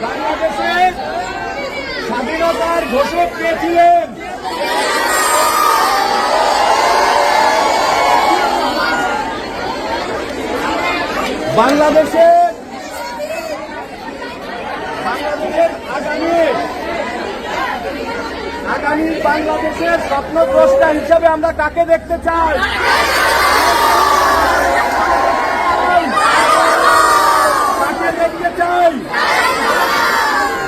বাংলাদেশের স্বাধীনতার ঘোষক কে ছিলেন? বাংলাদেশের আগামী বাংলাদেশের স্বপ্নদ্রষ্টা হিসাবে আমরা কাকে দেখতে চাই? কাকে দেখতে চাই?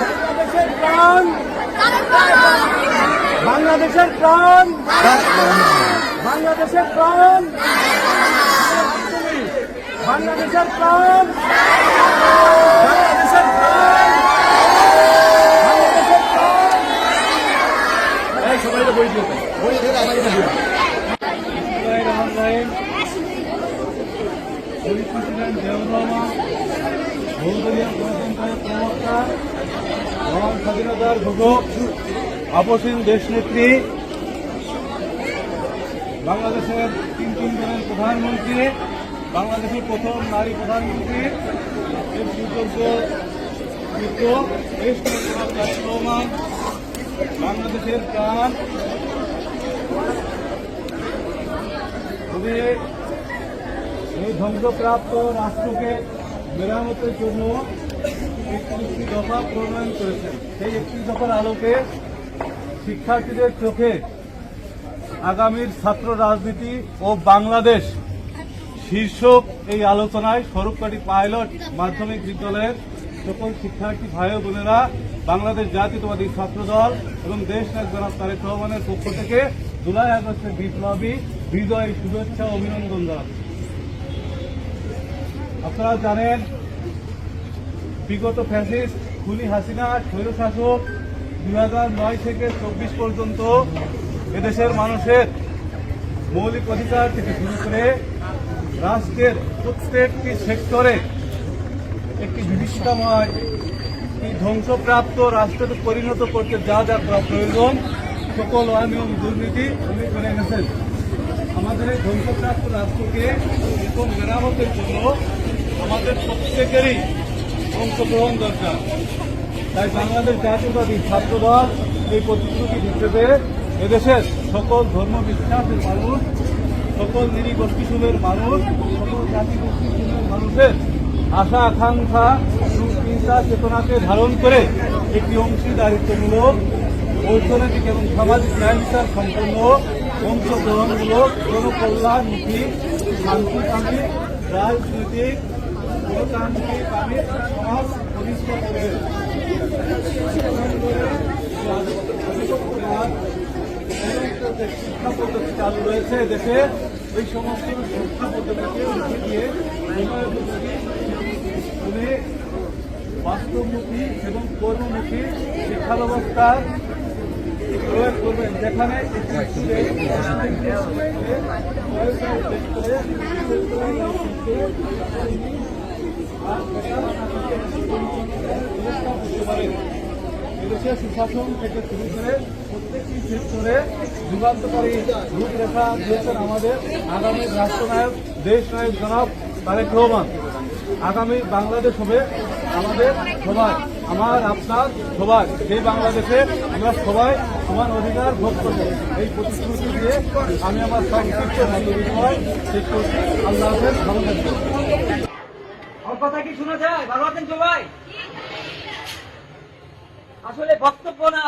বাংলাদেশের প্রাণ, বাংলাদেশের প্রাণ, বাংলাদেশের প্রাণ, বাংলাদেশের প্রাণ, বাংলাদেশের প্রাণ, বাংলাদেশের প্রাণ। এই সবাই তো বই দিয়ে বই দিয়ে আমাকে দিয়ে প্রেসিডেন্ট জিয়াউর রহমান, বহুদলীয় গণতন্ত্রের প্রবক্তা, মহান স্বাধীনতার ঘোষক, আপসীন দেশনেত্রী, বাংলাদেশের তিনজনের প্রধানমন্ত্রী, বাংলাদেশের প্রথম নারী প্রধানমন্ত্রী, এর সুযোগ্য পুত্র রহমান, বাংলাদেশের প্রাণ, এই ধ্বংসপ্রাপ্ত রাষ্ট্রকে মেরামতের জন্য 31টি দফা প্রণয়ন করেছেন। সেই 31 দফার আলোকে শিক্ষার্থীদের চোখে আগামীর ছাত্র রাজনীতি ও বাংলাদেশ শীর্ষক এই আলোচনায় স্বরূপকাঠি পাইলট মাধ্যমিক বিদ্যালয়ের সকল শিক্ষার্থী ভাই ও বোনেরা বাংলাদেশ জাতীয়তাবাদী ছাত্রদল এবং দেশ নায়ক জনাব তারেক রহমানের পক্ষ থেকে জুলাই আগস্টের বিপ্লবী বিজয় শুভেচ্ছা ও অভিনন্দন জানাচ্ছি। আপনারা জানেন, বিগত ফ্যাসিস্ট খুনি হাসিনা স্বৈরশাসক 2009 থেকে 24 পর্যন্ত এদেশের মানুষের মৌলিক অধিকার থেকে শুরু করে রাষ্ট্রের প্রত্যেকটি সেক্টরে একটি বিভীষিকাময় ধ্বংসপ্রাপ্ত রাষ্ট্রকে পরিণত করতে যা যা করা প্রয়োজন সকল অনিয়ম দুর্নীতি উনি করে গেছেন। আমাদের এই ধ্বংসপ্রাপ্ত রাষ্ট্রকে এখন মেরামতের জন্য আমাদের প্রত্যেকেরই অংশগ্রহণ দরকার। তাই বাংলাদেশ জাতীয়তাবাদী ছাত্রদল এই প্রতিশ্রুতি হিসেবে এদেশের সকল ধর্ম বিশ্বাসের মানুষ, সকল নৃগোষ্ঠীসমূহের মানুষ, সকল জাতি গোষ্ঠীসমূহের মানুষের আশা আকাঙ্ক্ষা চিন্তা চেতনাকে ধারণ করে একটি অংশীদারিত্বমূলক অর্থনৈতিক এবং সামাজিক ন্যায় বিচার সম্পন্ন অংশগ্রহণমূলক জনকল্যাণমুখী শান্তিকামী রাজনৈতিক গণতান্ত্রিক সমাজ প্রতিষ্ঠা করবে। শিক্ষা পদ্ধতি চালু রয়েছে দেশে, এই সমস্ত শিক্ষা পদ্ধতিকে উঠে দিয়ে বাস্তবমুখী এবং কর্মমুখী শিক্ষা ব্যবস্থা প্রয়োগ করবেন, যেখানে এদেশের সুশাসন থেকে শুরু করে প্রত্যেকটি সেক্টরে যুগান্তকারী রূপরেখা দিয়েছেন আমাদের আগামী রাষ্ট্রনায়ক দেশ নায়ক জনাব তারেক রহমান। আগামী বাংলাদেশ হবে আমাদের সবাই, আমার আপনার সবাই, সেই বাংলাদেশে আমরা সবাই সমান অধিকার ভোগ করব। এই প্রতিশ্রুতি দিয়ে আমি আমার সংক্ষিপ্ত মন্তব্য শেষ করছি। আল্লাহ হাফেজ, ভালো থাকবেন। কথা কি শোনা যায়? ভালো আছেন সবাই? আসলে বক্তব্য না,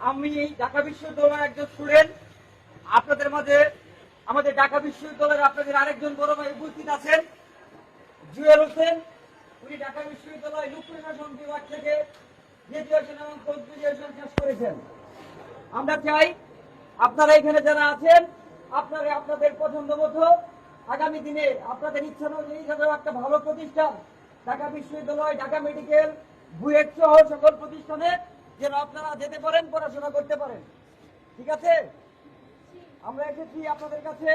আমি ঢাকা বিশ্ববিদ্যালয়ের একজন স্টুডেন্ট। আপনাদের মাঝে আমাদের ঢাকা বিশ্ববিদ্যালয়ের আপনাদের আরেকজন বড় ভাই উপস্থিত আছেন, জুয়েল হোসেন। উনি ঢাকা বিশ্ববিদ্যালয় লোক প্রশাসন বিভাগ থেকে গ্রাজুয়েশন এবং পোস্ট গ্রাজুয়েশন শেষ করেছেন। আমরা চাই আপনারা এখানে যারা আছেন, আপনারা আপনাদের পছন্দ মতো আগামী দিনে আপনাদের ইচ্ছা অনুযায়ী একটা ভালো প্রতিষ্ঠান ঢাকা বিশ্ববিদ্যালয়, ঢাকা মেডিকেল, বুয়েট সহ সকল প্রতিষ্ঠানে যেন আপনারা যেতে পারেন, পড়াশোনা করতে পারেন। ঠিক আছে? আমরা এসেছি আপনাদের কাছে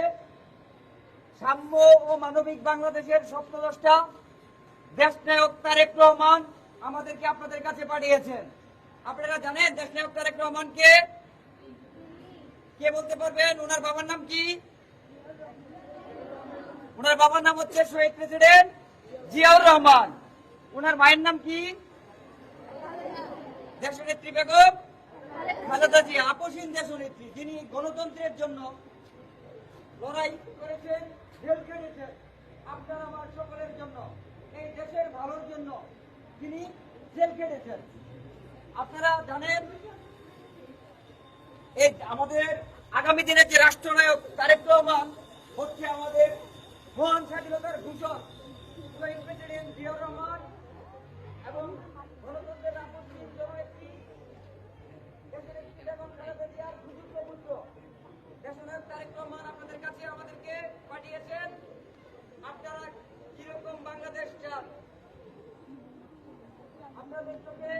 সাম্য ও মানবিক বাংলাদেশের স্বপ্নদ্রষ্টা দেশনায়ক তারেক রহমান আমাদেরকে আপনাদের কাছে পাঠিয়েছেন। আপনারা জানেন দেশনায়ক তারেক রহমান কে বলতে পারবেন? ওনার বাবার নাম কি? ওনার বাবার নাম হচ্ছে শহীদ প্রেসিডেন্ট জিয়াউর রহমান। ওনার মায়ের নাম কি? দেশনেত্রী বেগম খালেদা জিয়া, আপসহীন দেশনেত্রী, যিনি গণতন্ত্রের জন্য লড়াই করেছেন, জেল খেটেছেন আপনার আমার সকলের জন্য, এই দেশের ভালোর জন্য তিনি জেল খেটেছেন। আপনারা জানেন এই আমাদের আগামী দিনের যে রাষ্ট্রনায়ক তারেক রহমান হচ্ছে আমাদের মহান স্বাধীনতার ঘোষক শহীদ প্রেসিডেন্ট জিয়াউর রহমান এবং গণতন্ত্রের আপসহীন জননেত্রী দেশনেত্রী বেগম খালেদা জিয়ার সুযোগ্য পুত্র দেশনায়ক তারেক রহমান আপনাদের কাছে আমাদেরকে পাঠিয়েছেন। আপনারা কিরকম বাংলাদেশ চান? আপনাদের চোখে